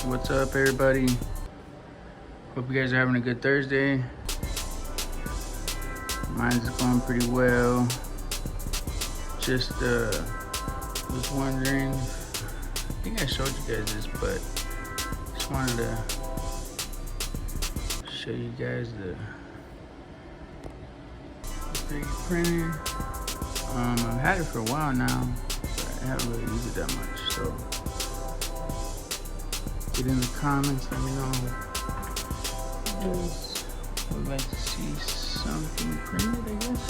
What's up, everybody? Hope you guys are having a good Thursday. Mine's going pretty well. Just was wondering, I think I showed you guys this, but just wanted to show you guys the 3D printer. I've had it for a while now, but I haven't really used it that much, so get in the comments, let me know if you guys would like to see something printed, I guess.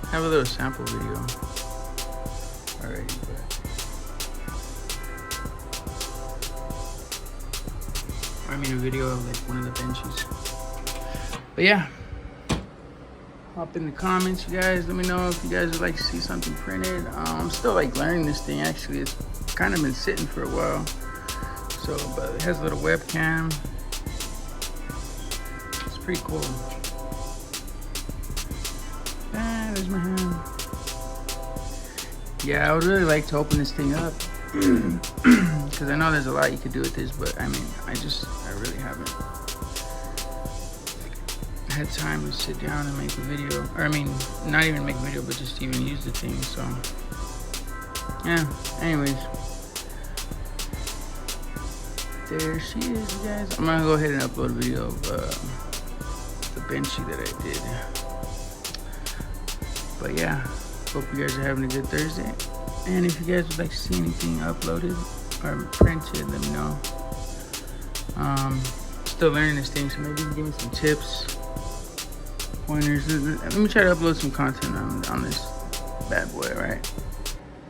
I have a little sample video already, but I mean a video of like one of the benches. But yeah, hop in the comments, you guys. Let me know if you guys would like to see something printed. I'm still like learning this thing. Actually, it's kind of been sitting for a while. So, but it has a little webcam. It's pretty cool. Ah, there's my hand. Yeah, I would really like to open this thing up because I know there's a lot you could do with this, but I mean, I really haven't had time to sit down and make a video, or I mean, not even make a video, but just even use the thing. So yeah, anyways, there she is, you guys. I'm gonna go ahead and upload a video of the benchy that I did. But yeah, hope you guys are having a good Thursday, and if you guys would like to see anything uploaded or printed, let me know. Still learning this thing, so maybe you can give me some tips, pointers. Let me try to upload some content on this bad boy.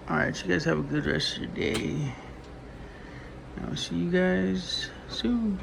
Alright, you guys have a good rest of your day. I'll see you guys soon.